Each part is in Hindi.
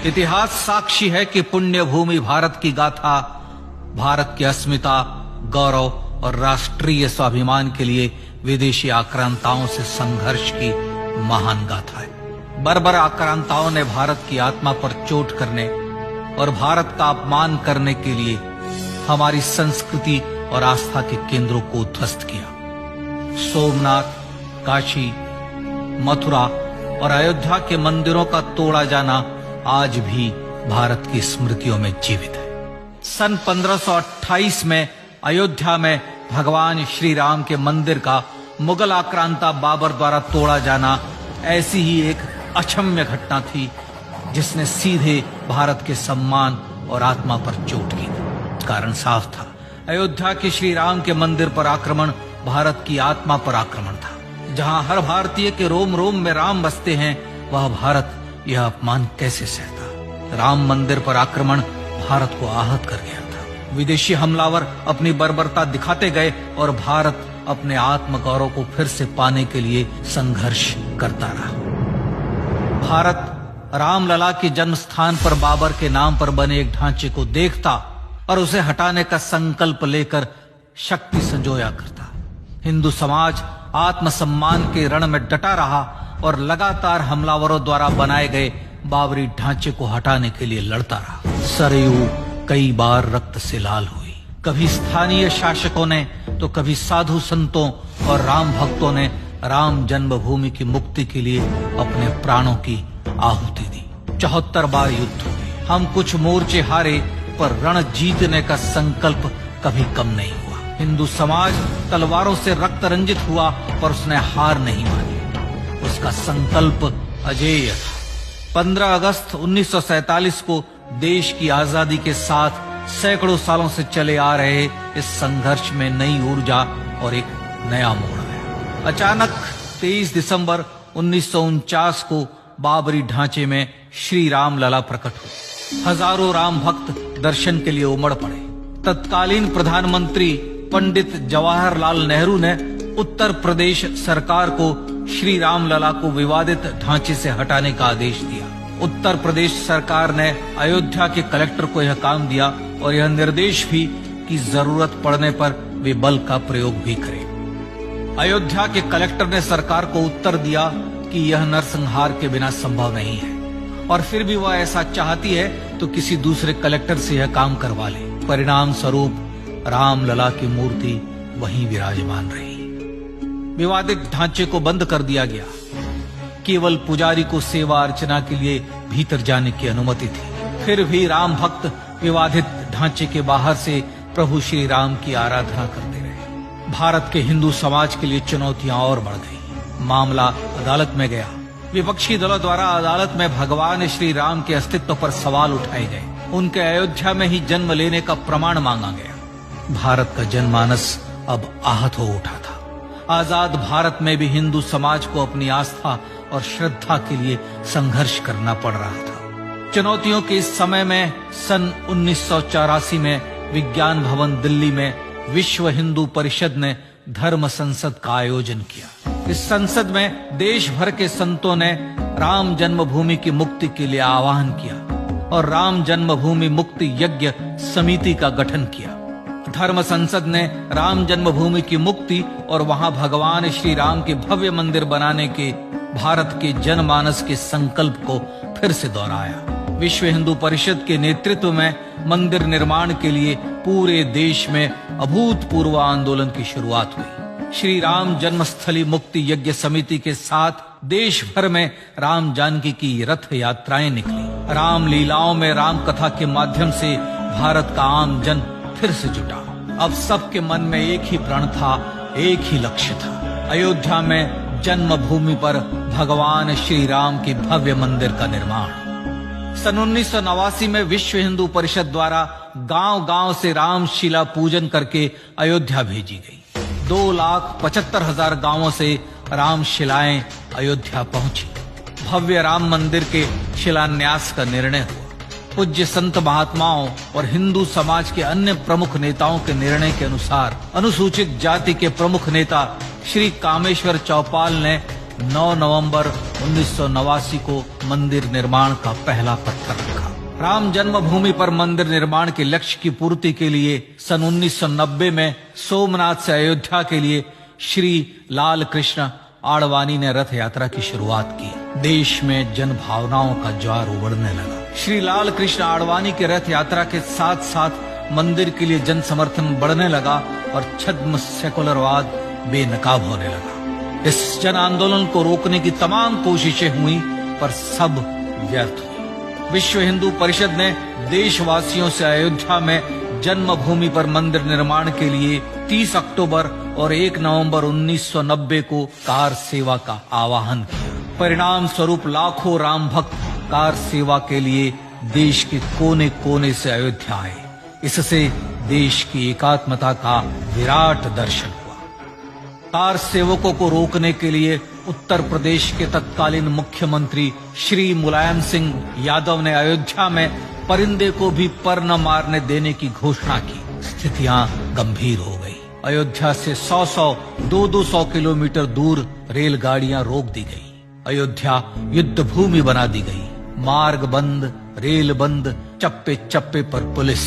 इतिहास साक्षी है कि पुण्य भूमि भारत की गाथा भारत की अस्मिता, गौरव और राष्ट्रीय स्वाभिमान के लिए विदेशी आक्रांताओं से संघर्ष की महान गाथा है। बर्बर आक्रांताओं ने भारत की आत्मा पर चोट करने और भारत का अपमान करने के लिए हमारी संस्कृति और आस्था के केंद्रों को उद्ध्वस्त किया। सोमनाथ, काशी, मथुरा और अयोध्या के मंदिरों का तोड़ा जाना आज भी भारत की स्मृतियों में जीवित है। सन 1528 में अयोध्या में भगवान श्री राम के मंदिर का मुगल आक्रांता बाबर द्वारा तोड़ा जाना ऐसी ही एक अक्षम्य घटना थी जिसने सीधे भारत के सम्मान और आत्मा पर चोट की। कारण साफ था, अयोध्या के श्री राम के मंदिर पर आक्रमण भारत की आत्मा पर आक्रमण था। जहां हर भारतीय के रोम रोम में राम बसते हैं, वह भारत यह अपमान कैसे सहता। राम मंदिर पर आक्रमण भारत को आहत कर गया था। विदेशी हमलावर अपनी बर्बरता दिखाते गए और भारत अपने आत्मगौरव को फिर से पाने के लिए संघर्ष करता रहा। भारत रामलला के जन्म स्थान पर बाबर के नाम पर बने एक ढांचे को देखता और उसे हटाने का संकल्प लेकर शक्ति संजोया करता। हिंदू समाज आत्मसम्मान के रण में डटा रहा और लगातार हमलावरों द्वारा बनाए गए बाबरी ढांचे को हटाने के लिए लड़ता रहा। सरयू कई बार रक्त से लाल हुई। कभी स्थानीय शासकों ने तो कभी साधु संतों और राम भक्तों ने राम जन्मभूमि की मुक्ति के लिए अपने प्राणों की आहुति दी। 74 बार युद्ध हुए। हम कुछ मोर्चे हारे, पर रण जीतने का संकल्प कभी कम नहीं हुआ। हिंदू समाज तलवारों से रक्त रंजित हुआ, पर उसने हार नहीं मानी। उसका संकल्प अजेय था। 15 अगस्त 1947 को देश की आजादी के साथ सैकड़ों सालों से चले आ रहे इस संघर्ष में नई ऊर्जा और एक नया मोड़ आया। अचानक 23 दिसंबर 1949 को बाबरी ढांचे में श्री राम लला प्रकट हुए। हजारों राम भक्त दर्शन के लिए उमड़ पड़े। तत्कालीन प्रधानमंत्री पंडित जवाहरलाल नेहरू ने उत्तर प्रदेश सरकार को श्री राम लला को विवादित ढांचे से हटाने का आदेश दिया। उत्तर प्रदेश सरकार ने अयोध्या के कलेक्टर को यह काम दिया और यह निर्देश भी कि जरूरत पड़ने पर वे बल का प्रयोग भी करें। अयोध्या के कलेक्टर ने सरकार को उत्तर दिया कि यह नरसंहार के बिना संभव नहीं है, और फिर भी वह ऐसा चाहती है तो किसी दूसरे कलेक्टर से यह काम करवा ले। परिणाम स्वरूप रामलला की मूर्ति वहीं विराजमान रही। विवादित ढांचे को बंद कर दिया गया। केवल पुजारी को सेवा अर्चना के लिए भीतर जाने की अनुमति थी। फिर भी राम भक्त विवादित ढांचे के बाहर से प्रभु श्री राम की आराधना करते रहे। भारत के हिंदू समाज के लिए चुनौतियां और बढ़ गई। मामला अदालत में गया। विपक्षी दलों द्वारा अदालत में भगवान श्री राम के अस्तित्व पर सवाल उठाए गए। उनके अयोध्या में ही जन्म लेने का प्रमाण मांगा गया। भारत का जनमानस अब आहत हो उठा था। आजाद भारत में भी हिंदू समाज को अपनी आस्था और श्रद्धा के लिए संघर्ष करना पड़ रहा था। चुनौतियों के इस समय में सन 1984 में विज्ञान भवन दिल्ली में विश्व हिंदू परिषद ने धर्म संसद का आयोजन किया। इस संसद में देश भर के संतों ने राम जन्मभूमि की मुक्ति के लिए आह्वान किया और राम जन्मभूमि मुक्ति यज्ञ समिति का गठन किया। धर्म संसद ने राम जन्मभूमि की मुक्ति और वहां भगवान श्री राम के भव्य मंदिर बनाने के भारत के जनमानस के संकल्प को फिर से दोहराया। विश्व हिंदू परिषद के नेतृत्व में मंदिर निर्माण के लिए पूरे देश में अभूतपूर्व आंदोलन की शुरुआत हुई। श्री राम जन्मस्थली मुक्ति यज्ञ समिति के साथ देश भर में राम जानकी की रथ यात्राएं निकली। राम लीलाओं में राम कथा के माध्यम से भारत का आम जन फिर से जुटा। अब सबके मन में एक ही प्रण था, एक ही लक्ष्य था। अयोध्या में जन्मभूमि पर भगवान श्री राम के भव्य मंदिर का निर्माण। सन 1989 में विश्व हिंदू परिषद द्वारा गांव-गांव से रामशिला पूजन करके अयोध्या भेजी गई। 2,75,000 गांवों से रामशिलाएं अयोध्या पहुंची। भव्य राम मंदिर के शिलान्यास का निर्णय हुआ। पूज्य संत महात्माओं और हिंदू समाज के अन्य प्रमुख नेताओं के निर्णय के अनुसार अनुसूचित जाति के प्रमुख नेता श्री कामेश्वर चौपाल ने 9 नवंबर 1989 को मंदिर निर्माण का पहला पत्थर रखा। राम जन्मभूमि पर मंदिर निर्माण के लक्ष्य की पूर्ति के लिए सन 1990 में सोमनाथ से अयोध्या के लिए श्री लाल कृष्ण आडवाणी ने रथ यात्रा की शुरुआत की। देश में जन भावनाओं का ज्वार उमड़ने लगा। श्री लाल कृष्ण आडवाणी के रथ यात्रा के साथ साथ मंदिर के लिए जन समर्थन बढ़ने लगा और छद्म सेकुलरवाद बेनकाब होने लगा। इस जन आंदोलन को रोकने की तमाम कोशिशें हुई पर सब व्यर्थ हुई। विश्व हिंदू परिषद ने देशवासियों से अयोध्या में जन्मभूमि पर मंदिर निर्माण के लिए 30 अक्टूबर और 1 नवंबर 1990 को कार सेवा का आह्वान किया। परिणाम स्वरूप लाखों राम भक्त कार सेवा के लिए देश के कोने कोने से अयोध्या आए। इससे देश की एकात्मता का विराट दर्शन हुआ। कार सेवकों को रोकने के लिए उत्तर प्रदेश के तत्कालीन मुख्यमंत्री श्री मुलायम सिंह यादव ने अयोध्या में परिंदे को भी पर न मारने देने की घोषणा की। स्थितियां गंभीर हो गई। अयोध्या से 100-100, 200 किलोमीटर दूर रेलगाड़ियां रोक दी गई। अयोध्या युद्ध भूमि बना दी गई। मार्ग बंद, रेल बंद, चप्पे चप्पे पर पुलिस।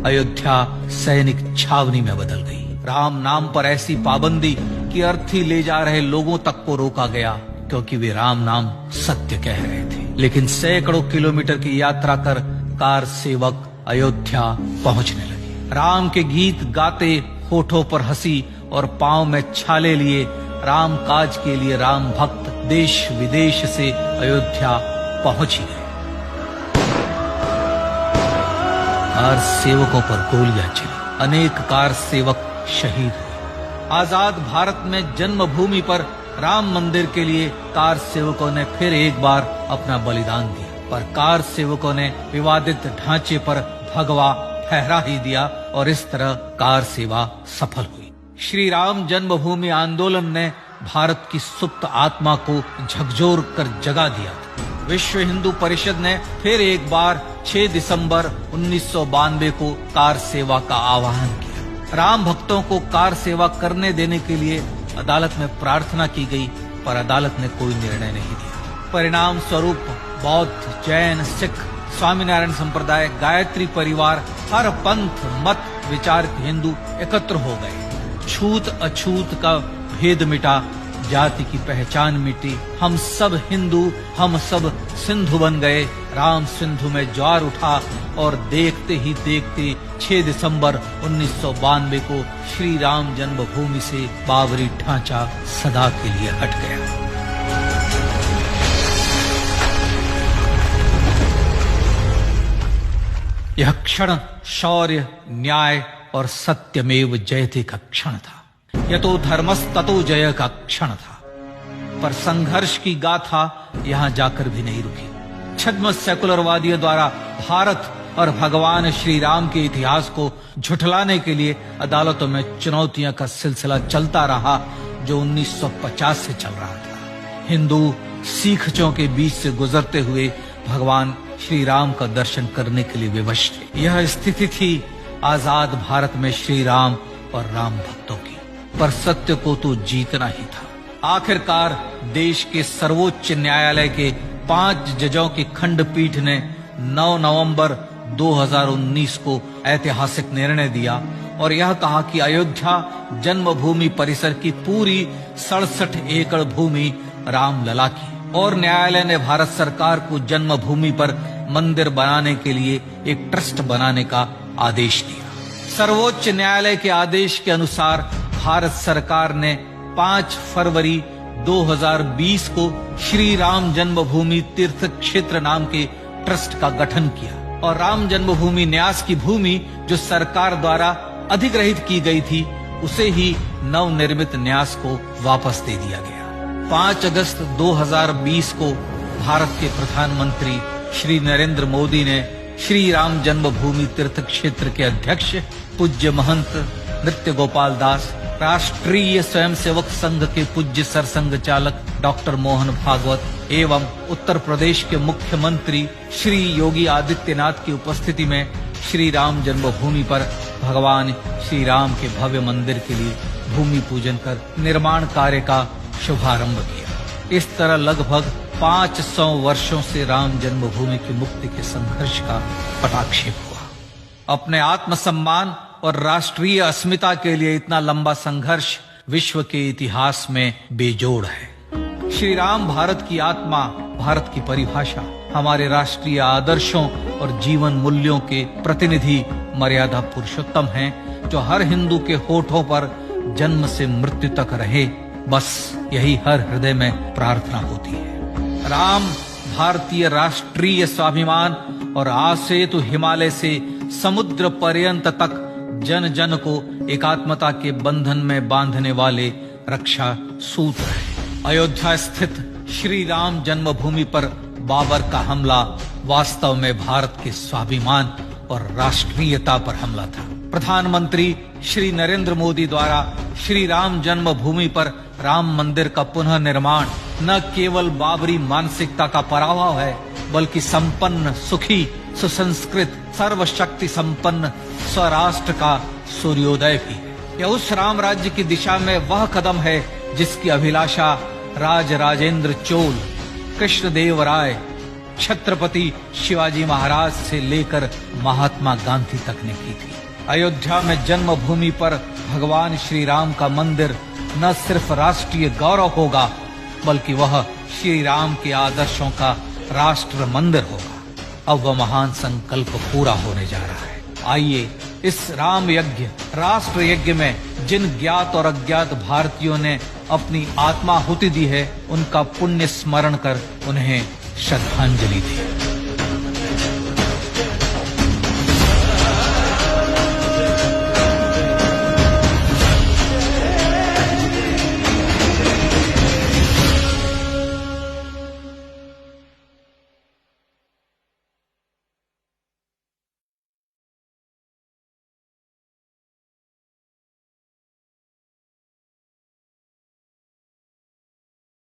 अयोध्या सैनिक छावनी में बदल गई। राम नाम पर ऐसी पाबंदी कि अर्थी ले जा रहे लोगों तक को रोका गया क्योंकि वे राम नाम सत्य कह रहे थे। लेकिन सैकड़ों किलोमीटर की यात्रा कर कार सेवक अयोध्या पहुंचने लगे। राम के गीत गाते, होठों पर हंसी और पांव में छाले लिए राम काज के लिए राम भक्त देश विदेश से अयोध्या पहुंच ही गए। कार सेवकों पर गोलियां चली। अनेक कार सेवक शहीद हुए। आजाद भारत में जन्मभूमि पर राम मंदिर के लिए कार सेवकों ने फिर एक बार अपना बलिदान दिया, पर कार सेवकों ने विवादित ढांचे पर भगवा फहरा ही दिया और इस तरह कार सेवा सफल हुई। श्री राम जन्मभूमि आंदोलन ने भारत की सुप्त आत्मा को झकझोर कर जगा दिया। विश्व हिंदू परिषद ने फिर एक बार 6 दिसंबर 1992 को कार सेवा का आह्वान किया। राम भक्तों को कार सेवा करने देने के लिए अदालत में प्रार्थना की गई, पर अदालत ने कोई निर्णय नहीं दिया। परिणाम स्वरूप बौद्ध, जैन, सिख, स्वामीनारायण संप्रदाय, गायत्री परिवार, हर पंथ मत विचार के हिंदू एकत्र हो गए। छूत अछूत का भेद मिटा, जाति की पहचान मिटी। हम सब हिंदू, हम सब सिंधु बन गए। राम सिंधु में ज्वार उठा और देखते ही देखते 6 दिसंबर 1992 को श्री राम जन्मभूमि से बाबरी ढांचा सदा के लिए हट गया। यह क्षण शौर्य, न्याय और सत्यमेव जयते का क्षण था। यतो धर्मस्ततो जय का क्षण था। पर संघर्ष की गाथा यहां जाकर भी नहीं रुकी। छद्म सेकुलरवादियों द्वारा भारत और भगवान श्री राम के इतिहास को झुठलाने के लिए अदालतों में चुनौतियों का सिलसिला चलता रहा, जो 1950 से चल रहा था। हिंदू सिखों के बीच से गुजरते हुए भगवान श्री राम का दर्शन करने के लिए विवश थे। यह स्थिति थी आजाद भारत में श्री राम और राम भक्तों की। पर सत्य को तो जीतना ही था। आखिरकार देश के सर्वोच्च न्यायालय के 5 जजों की खंडपीठ ने 9 नवंबर 2019 को ऐतिहासिक निर्णय दिया और यह कहा कि अयोध्या जन्मभूमि परिसर की पूरी 67 एकड़ भूमि रामलला की, और न्यायालय ने भारत सरकार को जन्मभूमि पर मंदिर बनाने के लिए एक ट्रस्ट बनाने का आदेश दिया। सर्वोच्च न्यायालय के आदेश के अनुसार भारत सरकार ने 5 फरवरी 2020 को श्री राम जन्मभूमि तीर्थ क्षेत्र नाम के ट्रस्ट का गठन किया और राम जन्मभूमि न्यास की भूमि जो सरकार द्वारा अधिग्रहित की गई थी, उसे ही नवनिर्मित न्यास को वापस दे दिया गया। 5 अगस्त 2020 को भारत के प्रधानमंत्री श्री नरेंद्र मोदी ने श्री राम जन्मभूमि तीर्थ क्षेत्र के अध्यक्ष पूज्य महंत नृत्य गोपाल दास, राष्ट्रीय स्वयंसेवक संघ के पूज्य सरसंघ चालक डॉक्टर मोहन भागवत एवं उत्तर प्रदेश के मुख्यमंत्री श्री योगी आदित्यनाथ की उपस्थिति में श्री राम जन्मभूमि पर भगवान श्री राम के भव्य मंदिर के लिए भूमि पूजन कर निर्माण कार्य का शुभारंभ किया। इस तरह लगभग 500 वर्षों से राम जन्मभूमि की मुक्ति के संघर्ष का पटाक्षेप हुआ। अपने आत्मसम्मान और राष्ट्रीय अस्मिता के लिए इतना लंबा संघर्ष विश्व के इतिहास में बेजोड़ है। श्री राम भारत की आत्मा, भारत की परिभाषा, हमारे राष्ट्रीय आदर्शों और जीवन मूल्यों के प्रतिनिधि मर्यादा पुरुषोत्तम हैं, जो हर हिंदू के होठों पर जन्म से मृत्यु तक रहे, बस यही हर हृदय में प्रार्थना होती है। राम भारतीय राष्ट्रीय स्वाभिमान और आसेतु हिमालय से समुद्र पर्यंत तक जन जन को एकात्मता के बंधन में बांधने वाले रक्षा सूत्र है। अयोध्या स्थित श्री राम जन्मभूमि पर बाबर का हमला वास्तव में भारत के स्वाभिमान और राष्ट्रीयता पर हमला था। प्रधानमंत्री श्री नरेंद्र मोदी द्वारा श्री राम जन्मभूमि पर राम मंदिर का पुनः निर्माण न केवल बाबरी मानसिकता का पराभव है, बल्कि संपन्न, सुखी, सुसंस्कृत, सर्वशक्ति संपन्न स्वराष्ट्र का सूर्योदय भी है। यह उस राम राज्य की दिशा में वह कदम है जिसकी अभिलाषा राज राजेंद्र चोल, कृष्णदेव राय, छत्रपति शिवाजी महाराज से लेकर महात्मा गांधी तक ने की थी। अयोध्या में जन्मभूमि पर भगवान श्री राम का मंदिर न सिर्फ राष्ट्रीय गौरव होगा, बल्कि वह श्री राम के आदर्शों का राष्ट्र मंदिर होगा। अब वह महान संकल्प पूरा होने जा रहा है। आइए इस राम यज्ञ, राष्ट्र यज्ञ में जिन ज्ञात और अज्ञात भारतीयों ने अपनी आत्माहुति दी है, उनका पुण्य स्मरण कर उन्हें श्रद्धांजलि दी।